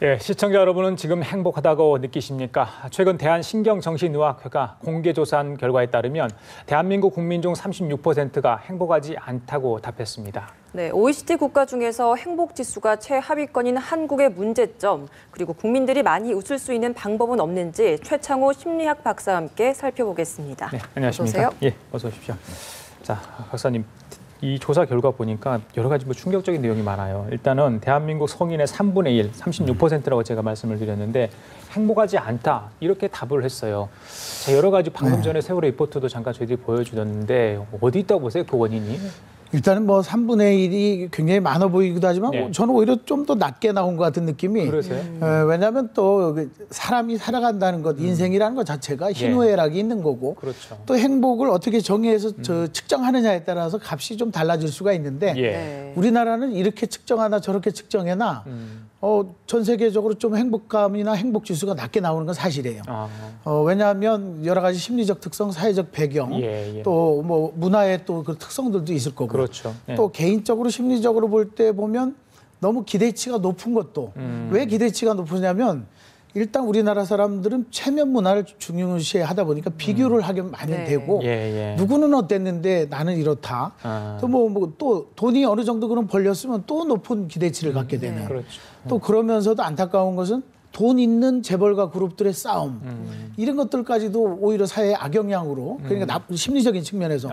예, 시청자 여러분은 지금 행복하다고 느끼십니까? 최근 대한신경정신의학회가 공개조사한 결과에 따르면 대한민국 국민 중 36%가 행복하지 않다고 답했습니다. 네, OECD 국가 중에서 행복지수가 최하위권인 한국의 문제점, 그리고 국민들이 많이 웃을 수 있는 방법은 없는지 최창호 심리학 박사와 함께 살펴보겠습니다. 네, 안녕하십니까? 어서 오세요. 예, 어서 오십시오. 자, 박사님. 이 조사 결과 보니까 여러 가지 충격적인 내용이 많아요. 일단은 대한민국 성인의 3분의 1, 36%라고 제가 말씀을 드렸는데 행복하지 않다 이렇게 답을 했어요. 자, 여러 가지 방금 전에 세월호 리포트도 잠깐 저희들이 보여주셨는데 어디 있다고 보세요, 그 원인이? 일단은 뭐 3분의 1이 굉장히 많아 보이기도 하지만 네. 저는 오히려 좀 더 낮게 나온 것 같은 느낌이. 그러세요? 왜냐하면 또 사람이 살아간다는 것, 인생이라는 것 자체가 희노애락이 있는 거고, 그렇죠. 또 행복을 어떻게 정의해서 측정하느냐에 따라서 값이 좀 달라질 수가 있는데 예. 우리나라는 이렇게 측정하나 저렇게 측정해나 전 세계적으로 좀 행복감이나 행복 지수가 낮게 나오는 건 사실이에요. 왜냐하면 여러 가지 심리적 특성, 사회적 배경, 또 뭐 문화의 또 그 특성들도 있을 거고, 그렇죠. 또 개인적으로 심리적으로 볼 때 보면 너무 기대치가 높은 것도 왜 기대치가 높으냐면 일단 우리나라 사람들은 체면 문화를 중요시하다 보니까 비교를 하게 많이 되고 누구는 어땠는데 나는 이렇다. 또 돈이 어느 정도 그럼 벌렸으면 또 높은 기대치를 갖게 되는. 그렇죠. 또 그러면서도 안타까운 것은 돈 있는 재벌가 그룹들의 싸움 이런 것들까지도 오히려 사회의 악영향으로 그러니까 심리적인 측면에서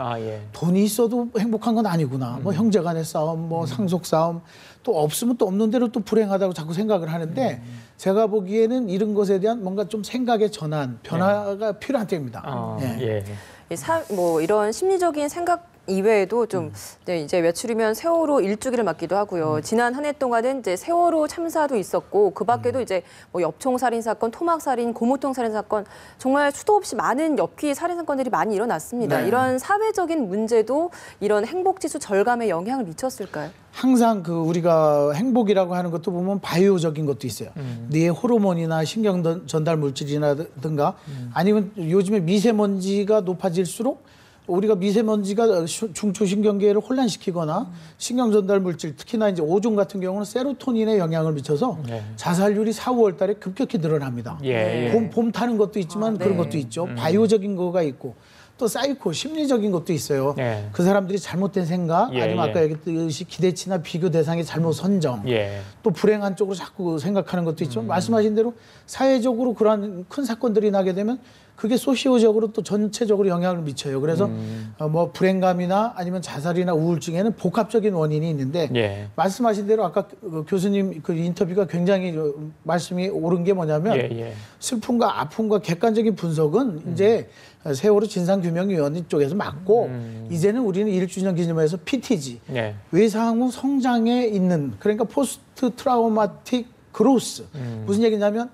돈이 있어도 행복한 건 아니구나. 뭐 형제간의 싸움, 뭐 상속 싸움 또 없으면 또 없는 대로 또 불행하다고 자꾸 생각을 하는데 제가 보기에는 이런 것에 대한 뭔가 좀 생각의 전환, 변화가 필요한 때입니다. 뭐 이런 심리적인 생각 이외에도 좀 이제 며칠이면 세월호 일주기를 맞기도 하고요. 지난 한 해 동안은 이제 세월호 참사도 있었고 그 밖에도 이제 뭐 엽총 살인 사건, 토막 살인, 고무통 살인 사건 정말 수도 없이 많은 엽기 살인 사건들이 많이 일어났습니다. 이런 사회적인 문제도 이런 행복 지수 절감에 영향을 미쳤을까요? 항상 그 우리가 행복이라고 하는 것도 보면 바이오적인 것도 있어요. 뇌의 호르몬이나 신경 전달 물질이라든가 아니면 요즘에 미세먼지가 높아질수록 우리가 미세먼지가 중추신경계를 혼란시키거나 신경 전달 물질, 특히나 이제 오존 같은 경우는 세로토닌에 영향을 미쳐서 자살률이 4, 5월 달에 급격히 늘어납니다. 봄 타는 것도 있지만 그런 것도 있죠. 바이오적인 거가 있고 또 사이코, 심리적인 것도 있어요. 그 사람들이 잘못된 생각, 아니면 아까 얘기했듯이 기대치나 비교 대상의 잘못 선정, 또 불행한 쪽으로 자꾸 생각하는 것도 있지만 말씀하신 대로 사회적으로 그러한 큰 사건들이 나게 되면 그게 소시오적으로 또 전체적으로 영향을 미쳐요. 그래서 뭐 불행감이나 아니면 자살이나 우울증에는 복합적인 원인이 있는데 말씀하신 대로 아까 그 교수님 그 인터뷰가 굉장히 말씀이 옳은 게 뭐냐면 슬픔과 아픔과 객관적인 분석은 이제 세월호 진상규명위원회 쪽에서 맞고 이제는 우리는 1주년 기념해서 PTG 외상 후 성장에 있는 그러니까 포스트 트라우마틱 그로스 무슨 얘기냐면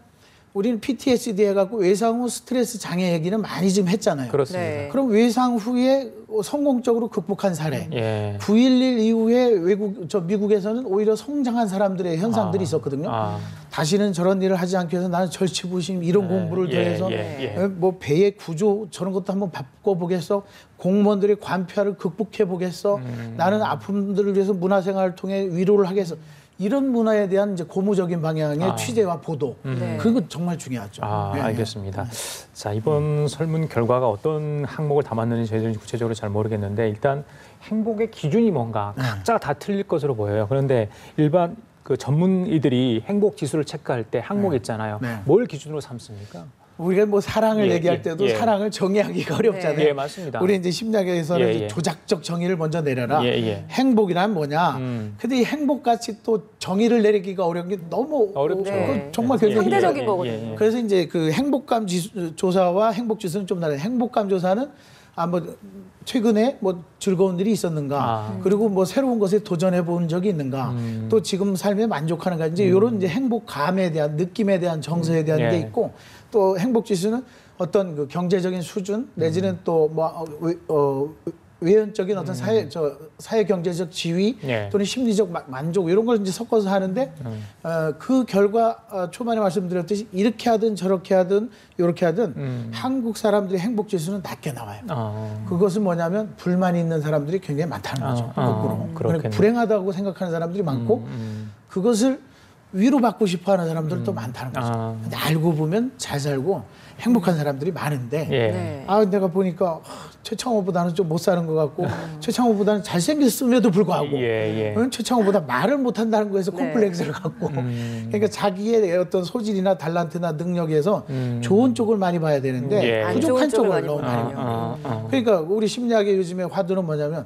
우리는 PTSD 해갖고 외상 후 스트레스 장애 얘기는 많이 지금 했잖아요. 그렇습니다. 그럼 외상 후에 성공적으로 극복한 사례. 9.11 이후에 미국에서는 오히려 성장한 사람들의 현상들이 있었거든요. 다시는 저런 일을 하지 않기 위해서 나는 절치부심 이런 공부를 더해서 뭐 배의 구조 저런 것도 한번 바꿔보겠어. 공무원들의 관폐를 극복해보겠어. 나는 아픔들을 위해서 문화생활을 통해 위로를 하겠어. 이런 문화에 대한 이제 고무적인 방향의 취재와 보도 그런 건 정말 중요하죠. 알겠습니다. 자, 이번 설문 결과가 어떤 항목을 담았는지 저희들은 구체적으로 잘 모르겠는데 일단 행복의 기준이 뭔가 각자가 다 틀릴 것으로 보여요. 그런데 일반 그 전문의들이 행복 지수를 체크할 때 항목이 있잖아요. 뭘 기준으로 삼습니까? 우리가 뭐 사랑을 얘기할 때도 사랑을 정의하기가 어렵잖아요. 맞습니다. 우리 이제 심리학에서는 이제 조작적 정의를 먼저 내려라. 행복이란 뭐냐. 근데 이 행복같이 또 정의를 내리기가 어려운 게 너무 어렵죠. 정말 상대적인 거거든요. 그래서 이제 그 행복감 지수 조사와 행복 지수는 좀 다르요. 행복감 조사는 뭐 최근에 뭐 즐거운 일이 있었는가, 그리고 뭐 새로운 것에 도전해 본 적이 있는가, 또 지금 삶에 만족하는가, 이제 이런 이제 행복감에 대한 느낌에 대한 정서에 대한 게 있고, 또 행복 지수는 어떤 그 경제적인 수준 내지는 또 뭐 외연적인 어떤 사회 경제적 지위 또는 심리적 만족 이런 걸 이제 섞어서 하는데 그 결과 초반에 말씀드렸듯이 이렇게 하든 저렇게 하든 이렇게 하든 한국 사람들의 행복 지수는 낮게 나와요. 그것은 뭐냐면 불만 있는 사람들이 굉장히 많다는 거죠. 거꾸로. 불행하다고 생각하는 사람들이 많고 그것을 위로받고 싶어하는 사람들도 많다는 거죠. 근데 알고 보면 잘 살고 행복한 사람들이 많은데 예. 네. 내가 보니까 최창호보다는 좀 못 사는 것 같고 최창호보다는 잘생겼음에도 불구하고 예. 최창호보다 말을 못한다는 거에서 네. 콤플렉스를 갖고 그러니까 자기의 어떤 소질이나 달란트나 능력에서 좋은 쪽을 많이 봐야 되는데 예. 안 부족한 좋은 쪽을 쪽을 많이 너무 많이 보거든요. 봐요. 그러니까 우리 심리학의 요즘에 화두는 뭐냐면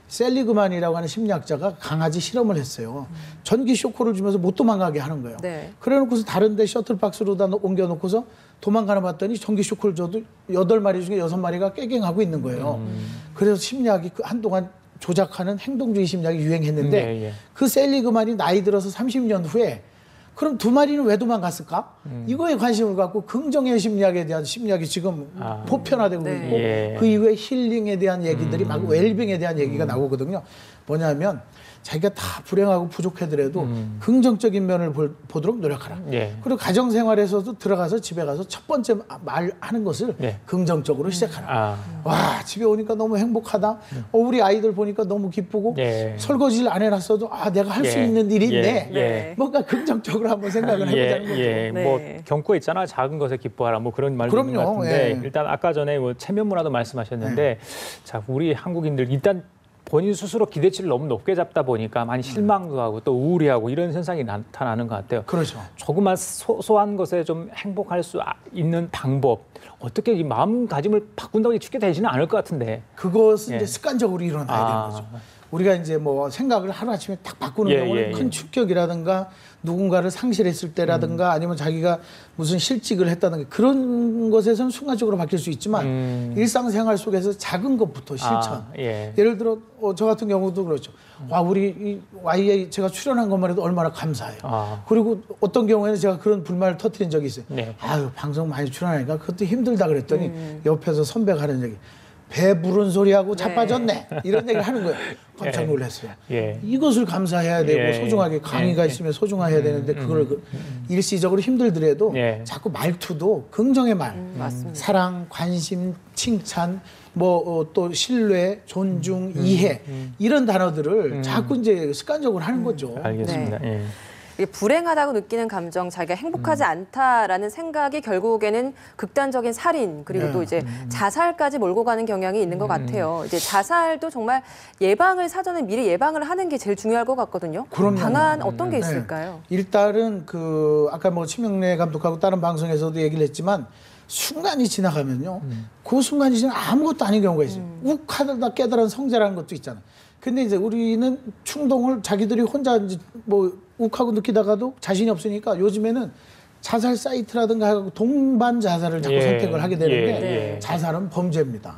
셀리그만이라고 하는 심리학자가 강아지 실험을 했어요. 전기 쇼크를 주면서 못 도망가게 하는 거예요. 네. 그래놓고서 다른 데 셔틀박스로다 옮겨놓고서 도망가나 봤더니 전기 쇼크를 줘도 8마리 중에 6마리가 깨갱하고 있는 거예요. 그래서 심리학이 한동안 조작하는 행동주의 심리학이 유행했는데 예. 그 셀리그만이 나이 들어서 30년 후에 그럼 2마리는 왜 도망갔을까? 이거에 관심을 갖고 긍정의 심리학에 대한 심리학이 지금 보편화되고 네. 있고 예. 그 이후에 힐링에 대한 얘기들이 막 웰빙에 대한 얘기가 나오거든요. 뭐냐면 자기가 다 불행하고 부족하더라도 긍정적인 면을 보도록 노력하라. 예. 그리고 가정생활에서도 들어가서 집에 가서 첫 번째 말하는 것을 예. 긍정적으로 시작하라. 아. 와 집에 오니까 너무 행복하다. 우리 아이들 보니까 너무 기쁘고 예. 설거지를 안 해놨어도 내가 할 수 예. 있는 일이 예. 있네. 예. 뭔가 긍정적으로 한번 생각을 해보자는 거죠. 예. 네. 뭐 경고 있잖아. 작은 것에 기뻐하라. 뭐 그런 말도 있는 것 그럼요. 같은데 예. 일단 아까 전에 뭐 체면 문화도 말씀하셨는데 자 우리 한국인들 일단 본인 스스로 기대치를 너무 높게 잡다 보니까 많이 실망도 하고 또 우울해하고 이런 현상이 나타나는 것 같아요. 그렇죠. 조그만 소소한 것에 좀 행복할 수 있는 방법 어떻게 이 마음가짐을 바꾼다고 쉽게 되지는 않을 것 같은데. 그것은 예. 이제 습관적으로 일어나야 되는 거죠. 우리가 이제 뭐 생각을 하루아침에 딱 바꾸는 예, 경우는 예, 큰 예. 충격이라든가 누군가를 상실했을 때라든가 아니면 자기가 무슨 실직을 했다든가 그런 것에서는 순간적으로 바뀔 수 있지만 일상생활 속에서 작은 것부터 실천. 예. 예를 들어 저 같은 경우도 그렇죠. 와 우리 이 YA 제가 출연한 것만 해도 얼마나 감사해요. 그리고 어떤 경우에는 제가 그런 불만을 터뜨린 적이 있어요. 네. 아유 방송 많이 출연하니까 그것도 힘들다 그랬더니 옆에서 선배가 하는 얘기. 배 부른 소리하고 자빠졌네. 이런 얘기를 하는 거예요. 깜짝 놀랐어요. 예. 이것을 감사해야 되고 예. 소중하게 강의가 있으면 소중해야 되는데 그걸 일시적으로 힘들더라도 예. 자꾸 말투도 긍정의 말. 맞습니다. 사랑, 관심, 칭찬, 또 신뢰, 존중, 이해 이런 단어들을 자꾸 이제 습관적으로 하는 거죠. 알겠습니다. 예. 이게 불행하다고 느끼는 감정, 자기가 행복하지 않다라는 생각이 결국에는 극단적인 살인 그리고 네. 또 이제 자살까지 몰고 가는 경향이 있는 것 같아요. 이제 자살도 정말 예방을 사전에 미리 예방을 하는 게 제일 중요할 것 같거든요. 그럼요. 방안 어떤 게 네. 있을까요? 일단은 그 아까 뭐 심영래 감독하고 다른 방송에서도 얘기를 했지만 순간이 지나가면요. 그 순간이 지나면 아무것도 아닌 경우가 있어요. 욱 하다 깨달은 성자라는 것도 있잖아요. 근데 이제 우리는 충동을 자기들이 혼자 이제 뭐 욱하고 느끼다가도 자신이 없으니까 요즘에는 자살 사이트라든가 해갖고 동반 자살을 자꾸 예. 선택을 하게 되는데 네. 자살은 범죄입니다.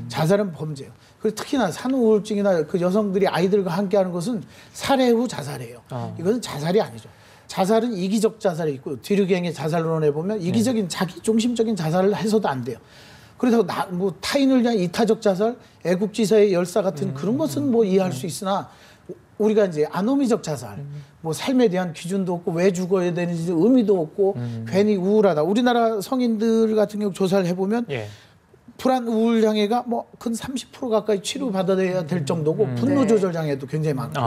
자살은 범죄예요. 그리고 특히나 산후우울증이나 그 여성들이 아이들과 함께하는 것은 살해 후 자살이에요. 이것은 자살이 아니죠. 자살은 이기적 자살이 있고 뒤르갱의 자살론에 보면 이기적인 자기 중심적인 자살을 해서도 안 돼요. 그래서 뭐 타인을 위한 이타적 자살, 애국지사의 열사 같은 그런 것은 뭐 이해할 수 있으나 우리가 이제 아노미적 자살, 뭐 삶에 대한 기준도 없고 왜 죽어야 되는지 의미도 없고 괜히 우울하다. 우리나라 성인들 같은 경우 조사를 해보면 예. 불안 우울 장애가 뭐 근 30% 가까이 치료받아야 될 정도고 분노 조절 장애도 굉장히 많고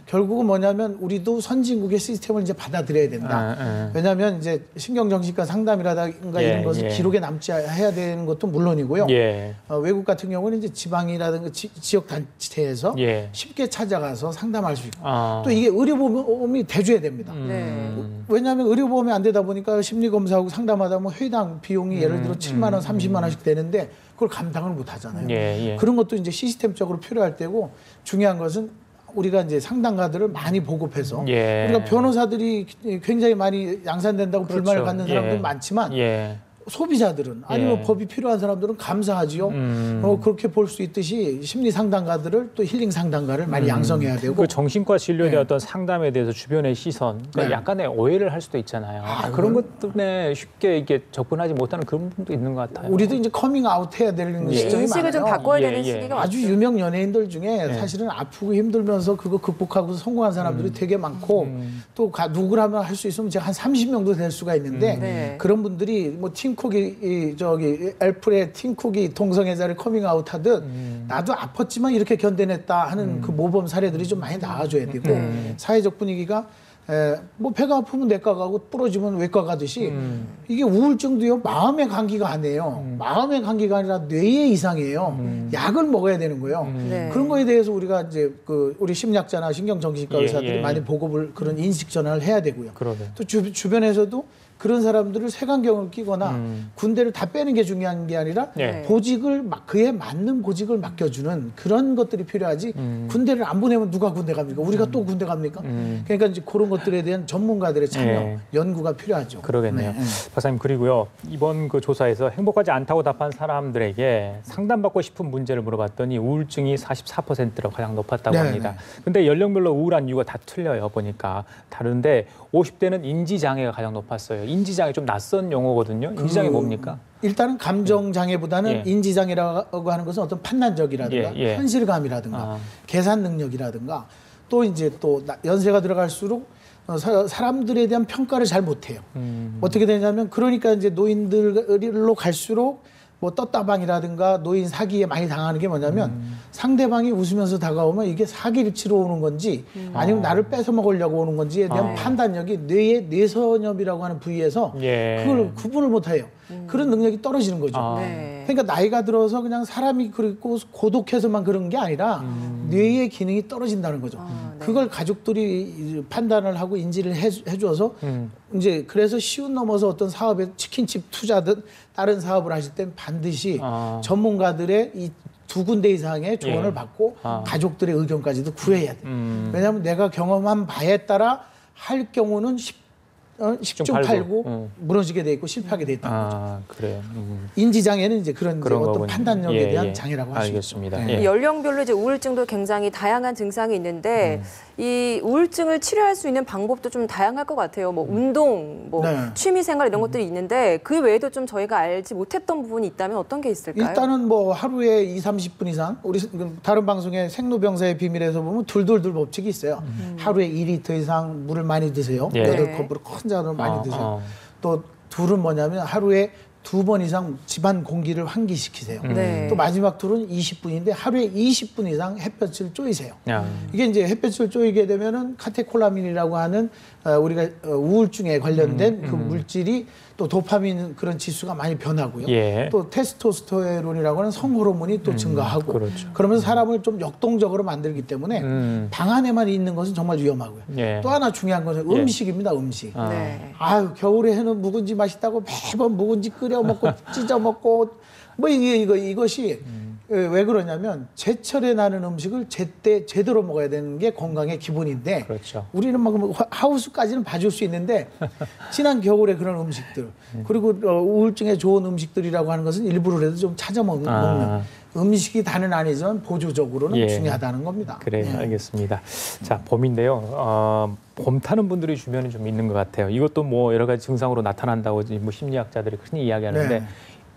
결국은 뭐냐면 우리도 선진국의 시스템을 이제 받아들여야 된다. 왜냐하면 이제 신경정신과 상담이라든가 이런 것을 기록에 남지 해야 되는 것도 물론이고요. 예. 외국 같은 경우는 이제 지방이라든가 지역 단체에서 예. 쉽게 찾아가서 상담할 수 있고 아. 또 이게 의료보험이 돼줘야 됩니다. 네. 왜냐하면 의료보험이 안 되다 보니까 심리검사하고 상담하다 보면 회당 비용이 예를 들어 7만 원, 30만 원씩 되는데 그걸 감당을 못 하잖아요. 예. 그런 것도 이제 시스템적으로 필요할 때고 중요한 것은 우리가 이제 상담가들을 많이 보급해서 예. 우리가 변호사들이 굉장히 많이 양산된다고 그렇죠. 불만을 갖는 사람도 예. 많지만 예. 소비자들은 아니면 예. 법이 필요한 사람들은 감사하지요. 그렇게 볼 수 있듯이 심리 상담가들을 또 힐링 상담가를 많이 양성해야 되고 그 정신과 진료에 네. 대한 어떤 상담에 대해서 주변의 시선, 그러니까 네. 약간의 오해를 할 수도 있잖아요. 그런 것 때문에 쉽게 이게 접근하지 못하는 그런 부분도 있는 것 같아요. 우리도 이제 커밍 아웃 해야 되는 예. 시점이 인식을 좀 많아요. 바꿔야 예, 되는 예. 시기가 아주 왔죠. 유명 연예인들 중에 사실은 아프고 힘들면서 그거 극복하고 성공한 사람들이 되게 많고 또 누구라면 할 수 있으면 제가 한 30명도 될 수가 있는데 네. 그런 분들이 뭐 팀쿡이 엘프의 팀쿡이 동성애자를 커밍아웃 하듯 나도 아팠지만 이렇게 견뎌냈다 하는 그 모범 사례들이 좀 많이 나와줘야 되고 사회적 분위기가 뭐 배가 아프면 내과 가고 부러지면 외과 가듯이 이게 우울증도요 마음의 감기가 아니에요. 마음의 감기가 아니라 뇌의 이상이에요. 약을 먹어야 되는 거예요. 네. 그런 거에 대해서 우리가 이제 우리 심리학자나 신경정신과 예, 의사들이 예. 많이 보급을 그런 인식 전환을 해야 되고요. 그러네. 또 주변에서도 그런 사람들을 색안경을 끼거나 군대를 다 빼는 게 중요한 게 아니라 네. 보직을 그에 맞는 보직을 맡겨주는 그런 것들이 필요하지 군대를 안 보내면 누가 군대 갑니까? 우리가 또 군대 갑니까? 그러니까 이제 그런 것들에 대한 전문가들의 참여, 네. 연구가 필요하죠. 그러겠네요. 네. 박사님 그리고요 이번 그 조사에서 행복하지 않다고 답한 사람들에게 상담받고 싶은 문제를 물어봤더니 우울증이 44%로 가장 높았다고 네, 합니다. 근데 연령별로 우울한 이유가 다 틀려요 보니까 다른데 50대는 인지장애가 가장 높았어요. 인지장애 좀 낯선 용어거든요. 인지장애 뭡니까? 일단은 감정 장애보다는 예. 인지장애라고 하는 것은 어떤 판단력이라든가 예, 예. 현실감이라든가 아. 계산 능력이라든가 또 이제 또 연세가 들어갈수록 사람들에 대한 평가를 잘 못해요. 어떻게 되냐면 그러니까 이제 노인들로 갈수록 뭐 떴다방이라든가 노인 사기에 많이 당하는 게 뭐냐면 상대방이 웃으면서 다가오면 이게 사기를 치러 오는 건지 아니면 나를 뺏어 먹으려고 오는 건지에 대한 판단력이 뇌의 뇌선엽이라고 하는 부위에서 예. 그걸 구분을 못해요. 그런 능력이 떨어지는 거죠. 아. 네. 그러니까 나이가 들어서 그냥 사람이 그렇고 고독해서만 그런 게 아니라 뇌의 기능이 떨어진다는 거죠. 네. 그걸 가족들이 판단을 하고 인지를 해줘서 이제 그래서 쉬운 넘어서 어떤 사업에 치킨집 투자든 다른 사업을 하실 땐 반드시 전문가들의 이 2군데 이상의 조언을 예. 받고 가족들의 의견까지도 구해야 돼요. 왜냐하면 내가 경험한 바에 따라 할 경우는 10중 8구 무너지게 돼 있고 실패하게 돼 있다는 거죠. 아 그래요. 인지장애는 이제 그런 이제 어떤 거군요. 판단력에 예, 대한 예. 장애라고 할 수 있죠. 알겠습니다. 네. 예. 연령별로 이제 우울증도 굉장히 다양한 증상이 있는데 이 우울증을 치료할 수 있는 방법도 좀 다양할 것 같아요. 뭐 운동, 뭐 네. 취미생활 이런 것들이 있는데 그 외에도 좀 저희가 알지 못했던 부분이 있다면 어떤 게 있을까요? 일단은 뭐 하루에 30분 이상 우리 다른 방송에 생로병사의 비밀에서 보면 둘둘둘 법칙이 있어요. 하루에 2리터 이상 물을 많이 드세요. 예. 8컵으로 큰 잔으로 많이 드세요. 또 둘은 뭐냐면 하루에 2번 이상 집안 공기를 환기시키세요. 네. 또 마지막 둘은 20분인데 하루에 20분 이상 햇볕을 쬐이세요. 야. 이게 이제 햇볕을 쬐이게 되면은 카테콜라민이라고 하는 우리가 우울증에 관련된 그 물질이 또 도파민 그런 지수가 많이 변하고요. 예. 또 테스토스테론이라고 하는 성호르몬이 또 증가하고 그렇죠. 그러면서 사람을 좀 역동적으로 만들기 때문에 방 안에만 있는 것은 정말 위험하고요. 예. 또 하나 중요한 것은 예. 음식입니다. 음식. 네. 아유 겨울에는 묵은지 맛있다고 매번 묵은지 끓여 먹고 찢어 먹고 뭐 이것이 왜 그러냐면 제철에 나는 음식을 제때 제대로 먹어야 되는 게 건강의 기본인데 그렇죠. 우리는 막 하우스까지는 봐줄 수 있는데 지난 겨울에 그런 음식들 그리고 우울증에 좋은 음식들이라고 하는 것은 일부러라도 좀 찾아 먹는 음식이 다는 아니지만 보조적으로는 예. 중요하다는 겁니다. 그래요. 예. 알겠습니다. 자, 봄인데요. 봄 타는 분들이 주변에 좀 있는 것 같아요. 이것도 뭐 여러 가지 증상으로 나타난다고 뭐 심리학자들이 흔히 이야기하는데 네.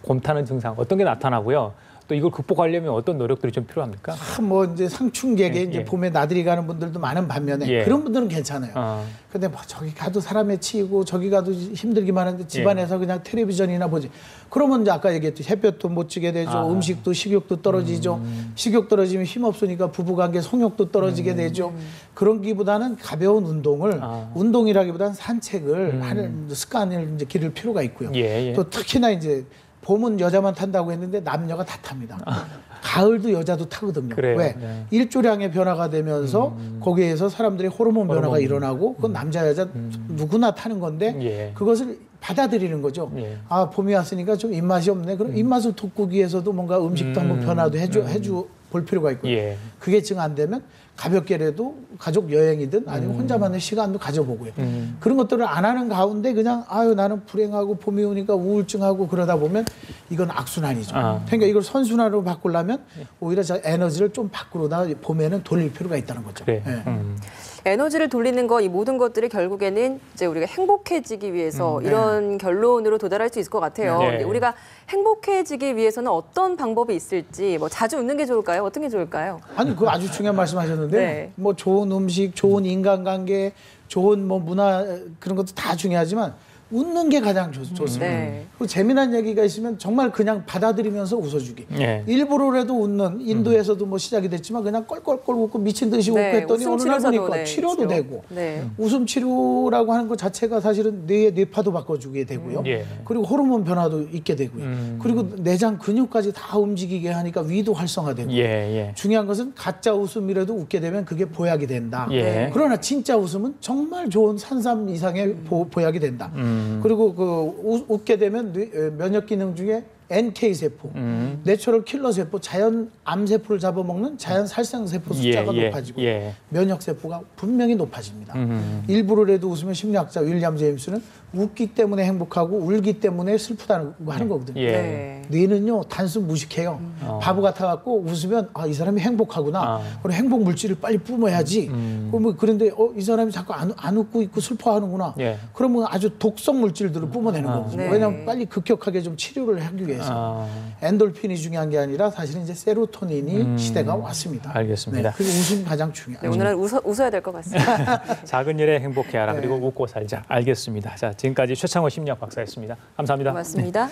봄 타는 증상 어떤 게 나타나고요. 또 이걸 극복하려면 어떤 노력들이 좀 필요합니까? 뭐 이제 상충객에 예, 이제 예. 봄에 나들이 가는 분들도 많은 반면에 예. 그런 분들은 괜찮아요. 근데 뭐 저기 가도 사람에 치이고 저기 가도 힘들기만 한데 집안에서 그냥 텔레비전이나 보지. 그러면 이제 아까 얘기했듯이 햇볕도 못 찌게 되죠. 음식도 식욕도 떨어지죠. 식욕 떨어지면 힘 없으니까 부부관계 성욕도 떨어지게 되죠. 그런 기보다는 가벼운 운동을 운동이라기보다는 산책을 하는 습관을 이제 기를 필요가 있고요. 예, 예. 또 특히나 이제 봄은 여자만 탄다고 했는데 남녀가 다 탑니다. 가을도 여자도 타거든요. 그래요. 왜? 네. 일조량의 변화가 되면서 거기에서 사람들의 호르몬 변화가 일어나고 그건 남자 여자 누구나 타는 건데 예. 그것을 받아들이는 거죠. 예. 아 봄이 왔으니까 좀 입맛이 없네. 그럼 입맛을 돋구기 위해서도 뭔가 음식도 한번 변화도 해주 볼 필요가 있고요. 예. 그게 증 안 되면 가볍게라도 가족 여행이든 아니면 혼자만의 시간도 가져보고요. 그런 것들을 안 하는 가운데 그냥 아유 나는 불행하고 봄이 오니까 우울증하고 그러다 보면 이건 악순환이죠. 그러니까 이걸 선순환으로 바꾸려면 오히려 저 에너지를 좀 밖으로다 봄에는 돌릴 필요가 있다는 거죠. 그래. 예. 에너지를 돌리는 거 이 모든 것들이 결국에는 이제 우리가 행복해지기 위해서 이런 결론으로 도달할 수 있을 것 같아요. 네. 근데 우리가 행복해지기 위해서는 어떤 방법이 있을지 뭐 자주 웃는 게 좋을까요? 어떤 게 좋을까요? 아니 그 아주 중요한 말씀하셨는데 네. 뭐 좋은 음식, 좋은 인간관계, 좋은 뭐 문화 그런 것도 다 중요하지만 웃는 게 가장 좋습니다. 네. 그리고 재미난 얘기가 있으면 정말 그냥 받아들이면서 웃어주기. 예. 일부러라도 웃는 인도에서도 뭐 시작이 됐지만 그냥 껄껄껄 웃고 미친 듯이 웃고 네, 했더니 웃음 어느 날 치료사도, 보니까 네, 치료도 있죠. 되고 네. 웃음 치료라고 하는 것 자체가 사실은 뇌의 뇌파도 바꿔주게 되고요. 예. 그리고 호르몬 변화도 있게 되고요. 그리고 내장 근육까지 다 움직이게 하니까 위도 활성화되고. 예, 예. 중요한 것은 가짜 웃음이라도 웃게 되면 그게 보약이 된다. 예. 그러나 진짜 웃음은 정말 좋은 산삼 이상의 보약이 된다. 그리고 그 웃게 되면 면역 기능 중에 NK 세포, 내추럴 킬러 세포, 자연 암 세포를 잡아먹는 자연 살생 세포 숫자가 예, 높아지고 예. 면역 세포가 분명히 높아집니다. 일부러라도 웃으면 심리학자 윌리엄 제임스는 웃기 때문에 행복하고 울기 때문에 슬프다는 거 하는 거거든요. 예. 네. 뇌는요 단순 무식해요. 바보 같아갖고 웃으면 아, 이 사람이 행복하구나. 그럼 행복 물질을 빨리 뿜어야지. 그러면 그런데 이 사람이 자꾸 안 웃고 있고 슬퍼하는구나. 예. 그러면 아주 독성 물질들을 뿜어내는 거거든요. 네. 왜냐하면 빨리 급격하게 좀 치료를 하기 위해서 엔돌핀이 중요한 게 아니라 사실은 이제 세로토닌이 시대가 왔습니다. 알겠습니다. 네, 그리고 웃음이 가장 네, 중요하죠. 오늘은 웃어야 될 것 같습니다. 작은 일에 행복해하라. 네. 그리고 웃고 살자. 알겠습니다. 자, 지금까지 최창호 심리학 박사였습니다. 감사합니다. 고맙습니다.